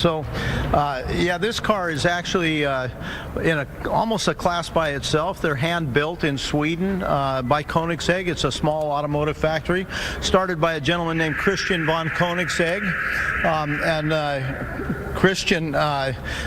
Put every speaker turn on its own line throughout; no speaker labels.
So, yeah, this car is actually in almost a class by itself. They're hand-built in Sweden by Koenigsegg. It's a small automotive factory started by a gentleman named Christian von Koenigsegg. Christian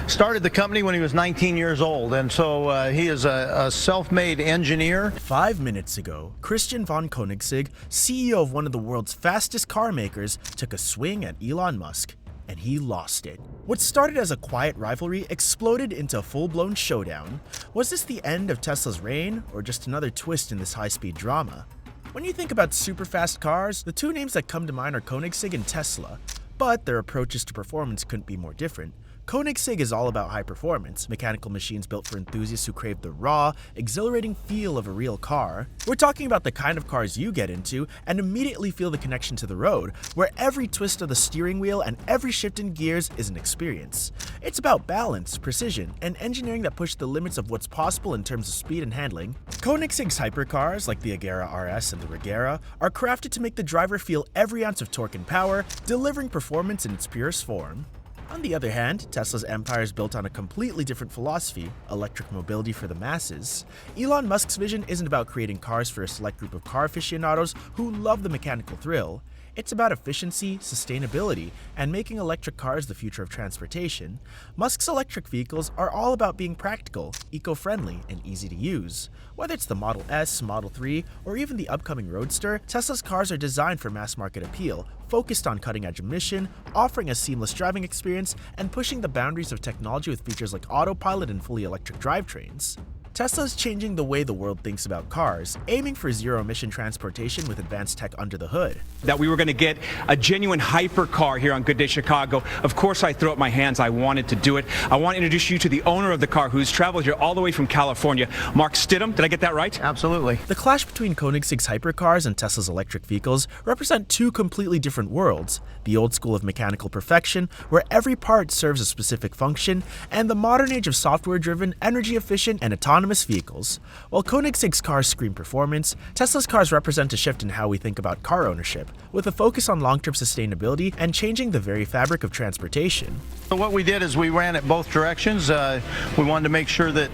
started the company when he was 19 years old, and so he is a self-made engineer.
5 minutes ago, Christian von Koenigsegg, CEO of one of the world's fastest car makers, took a swing at Elon Musk. And he lost it. What started as a quiet rivalry exploded into a full-blown showdown. Was this the end of Tesla's reign, or just another twist in this high-speed drama? When you think about super-fast cars, the two names that come to mind are Koenigsegg and Tesla, but their approaches to performance couldn't be more different. Koenigsegg is all about high performance, mechanical machines built for enthusiasts who crave the raw, exhilarating feel of a real car. We're talking about the kind of cars you get into and immediately feel the connection to the road, where every twist of the steering wheel and every shift in gears is an experience. It's about balance, precision, and engineering that push the limits of what's possible in terms of speed and handling. Koenigsegg's hypercars, like the Agera RS and the Regera, are crafted to make the driver feel every ounce of torque and power, delivering performance in its purest form. On the other hand, Tesla's empire is built on a completely different philosophy, electric mobility for the masses. Elon Musk's vision isn't about creating cars for a select group of car aficionados who love the mechanical thrill. It's about efficiency, sustainability, and making electric cars the future of transportation. Musk's electric vehicles are all about being practical, eco-friendly, and easy to use. Whether it's the Model S, Model 3, or even the upcoming Roadster, Tesla's cars are designed for mass-market appeal, focused on cutting-edge emission, offering a seamless driving experience, and pushing the boundaries of technology with features like autopilot and fully electric drivetrains. Tesla's changing the way the world thinks about cars, aiming for zero-emission transportation with advanced tech under the hood.
That we were going to get a genuine hypercar here on Good Day Chicago. Of course, I threw up my hands. I wanted to do it. I want to introduce you to the owner of the car who's traveled here all the way from California, Mark Stidham. Did I get that right?
Absolutely.
The clash between Koenigsegg's hypercars and Tesla's electric vehicles represent two completely different worlds. The old school of mechanical perfection, where every part serves a specific function, and the modern age of software-driven, energy-efficient, and autonomous vehicles. While Koenigsegg's cars scream performance, Tesla's cars represent a shift in how we think about car ownership, with a focus on long-term sustainability and changing the very fabric of transportation.
So what we did is we ran it both directions. We wanted to make sure that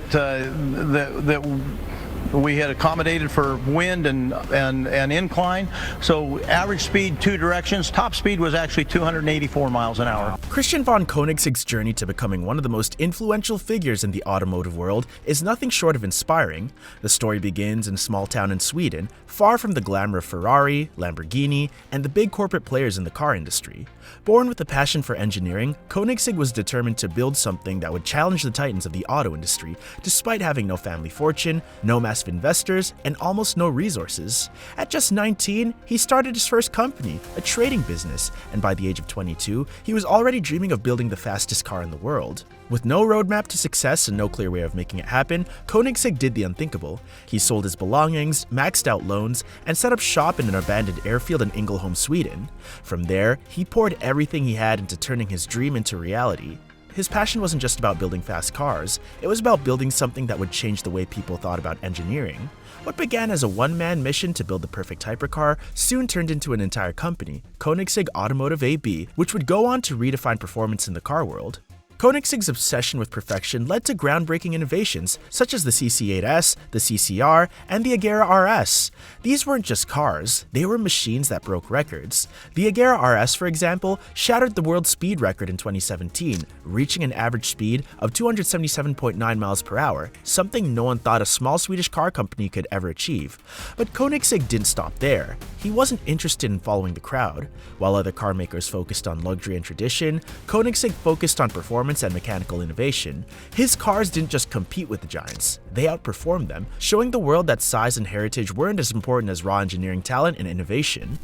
we had accommodated for wind and incline. So average speed, two directions. Top speed was actually 284 miles an hour.
Christian von Koenigsegg's journey to becoming one of the most influential figures in the automotive world is nothing short of inspiring. The story begins in a small town in Sweden, far from the glamour of Ferrari, Lamborghini, and the big corporate players in the car industry. Born with a passion for engineering, Koenigsegg was determined to build something that would challenge the titans of the auto industry, despite having no family fortune, no massive investors, and almost no resources. At just 19, he started his first company, a trading business, and by the age of 22, he was already dreaming of building the fastest car in the world. With no roadmap to success and no clear way of making it happen, Koenigsegg did the unthinkable. He sold his belongings, maxed out loans, and set up shop in an abandoned airfield in Ängelholm, Sweden. From there, he poured everything he had into turning his dream into reality. His passion wasn't just about building fast cars, it was about building something that would change the way people thought about engineering. What began as a one-man mission to build the perfect hypercar soon turned into an entire company, Koenigsegg Automotive AB, which would go on to redefine performance in the car world. Koenigsegg's obsession with perfection led to groundbreaking innovations such as the CC8S, the CCR, and the Agera RS. These weren't just cars, they were machines that broke records. The Agera RS, for example, shattered the world speed record in 2017, reaching an average speed of 277.9 miles per hour, something no one thought a small Swedish car company could ever achieve. But Koenigsegg didn't stop there. He wasn't interested in following the crowd. While other car makers focused on luxury and tradition, Koenigsegg focused on performance and mechanical innovation. His cars didn't just compete with the giants, they outperformed them, showing the world that size and heritage weren't as important as raw engineering talent and innovation.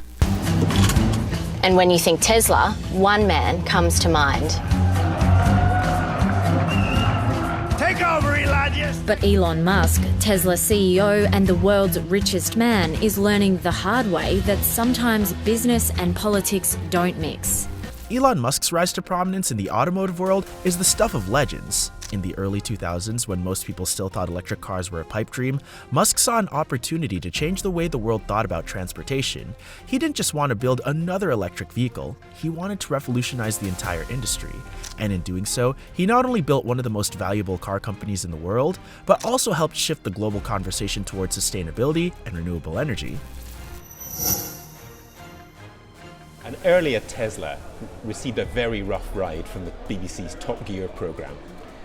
And when you think Tesla, one man comes to mind.
Take over, Elijah!
But Elon Musk, Tesla CEO and the world's richest man, is learning the hard way that sometimes business and politics don't mix.
Elon Musk's rise to prominence in the automotive world is the stuff of legends. In the early 2000s, when most people still thought electric cars were a pipe dream, Musk saw an opportunity to change the way the world thought about transportation. He didn't just want to build another electric vehicle, he wanted to revolutionize the entire industry. And in doing so, he not only built one of the most valuable car companies in the world, but also helped shift the global conversation towards sustainability and renewable energy.
An earlier Tesla received a very rough ride from the BBC's Top Gear program.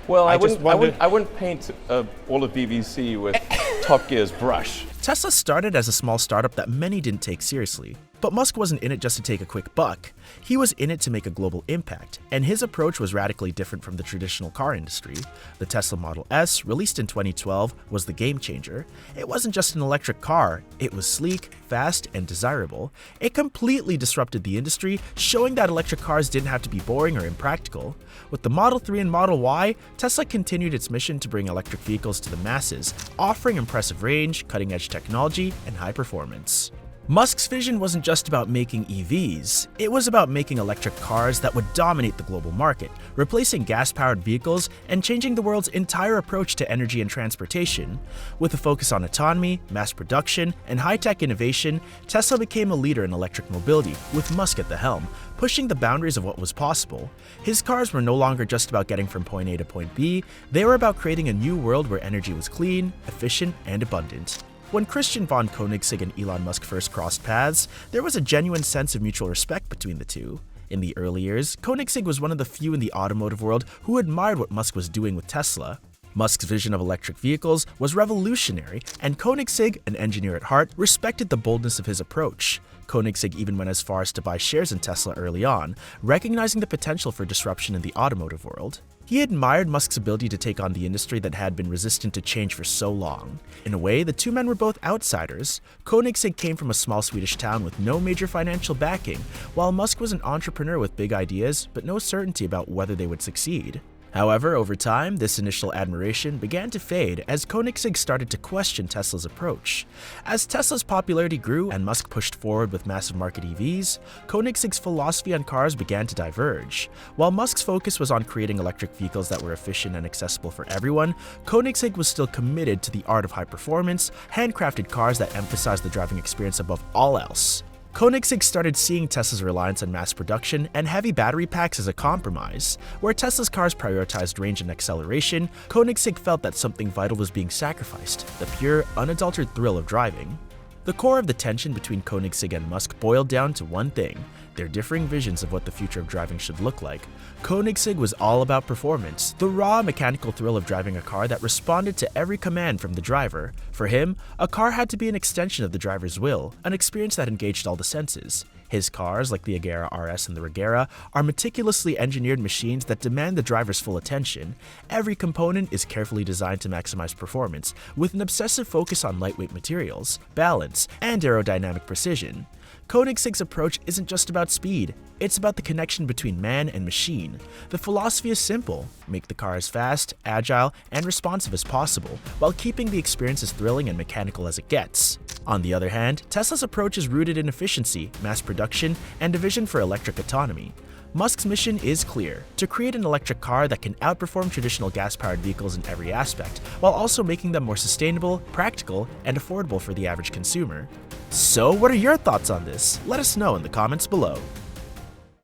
Well, I
just
wouldn't paint all of BBC with Top Gear's brush.
Tesla started as a small startup that many didn't take seriously. But Musk wasn't in it just to take a quick buck. He was in it to make a global impact, and his approach was radically different from the traditional car industry. The Tesla Model S, released in 2012, was the game changer. It wasn't just an electric car, it was sleek, fast, and desirable. It completely disrupted the industry, showing that electric cars didn't have to be boring or impractical. With the Model 3 and Model Y, Tesla continued its mission to bring electric vehicles to the masses, offering impressive range, cutting-edge technology, and high performance. Musk's vision wasn't just about making EVs, it was about making electric cars that would dominate the global market, replacing gas-powered vehicles and changing the world's entire approach to energy and transportation. With a focus on autonomy, mass production, and high-tech innovation, Tesla became a leader in electric mobility, with Musk at the helm, pushing the boundaries of what was possible. His cars were no longer just about getting from point A to point B, they were about creating a new world where energy was clean, efficient, and abundant. When Christian von Koenigsegg and Elon Musk first crossed paths, there was a genuine sense of mutual respect between the two. In the early years, Koenigsegg was one of the few in the automotive world who admired what Musk was doing with Tesla. Musk's vision of electric vehicles was revolutionary, and Koenigsegg, an engineer at heart, respected the boldness of his approach. Koenigsegg even went as far as to buy shares in Tesla early on, recognizing the potential for disruption in the automotive world. He admired Musk's ability to take on the industry that had been resistant to change for so long. In a way, the two men were both outsiders. Koenigsegg came from a small Swedish town with no major financial backing, while Musk was an entrepreneur with big ideas, but no certainty about whether they would succeed. However, over time, this initial admiration began to fade as Koenigsegg started to question Tesla's approach. As Tesla's popularity grew and Musk pushed forward with massive market EVs, Koenigsegg's philosophy on cars began to diverge. While Musk's focus was on creating electric vehicles that were efficient and accessible for everyone, Koenigsegg was still committed to the art of high performance, handcrafted cars that emphasized the driving experience above all else. Koenigsegg started seeing Tesla's reliance on mass production and heavy battery packs as a compromise. Where Tesla's cars prioritized range and acceleration, Koenigsegg felt that something vital was being sacrificed, the pure, unadulterated thrill of driving. The core of the tension between Koenigsegg and Musk boiled down to one thing: their differing visions of what the future of driving should look like. Koenigsegg was all about performance, the raw mechanical thrill of driving a car that responded to every command from the driver. For him, a car had to be an extension of the driver's will, an experience that engaged all the senses. His cars, like the Agera RS and the Regera, are meticulously engineered machines that demand the driver's full attention. Every component is carefully designed to maximize performance, with an obsessive focus on lightweight materials, balance, and aerodynamic precision. Koenigsegg's approach isn't just about speed, it's about the connection between man and machine. The philosophy is simple: make the car as fast, agile, and responsive as possible, while keeping the experience as thrilling and mechanical as it gets. On the other hand, Tesla's approach is rooted in efficiency, mass production, and a vision for electric autonomy. Musk's mission is clear: to create an electric car that can outperform traditional gas-powered vehicles in every aspect, while also making them more sustainable, practical, and affordable for the average consumer. So, what are your thoughts on this? Let us know in the comments below.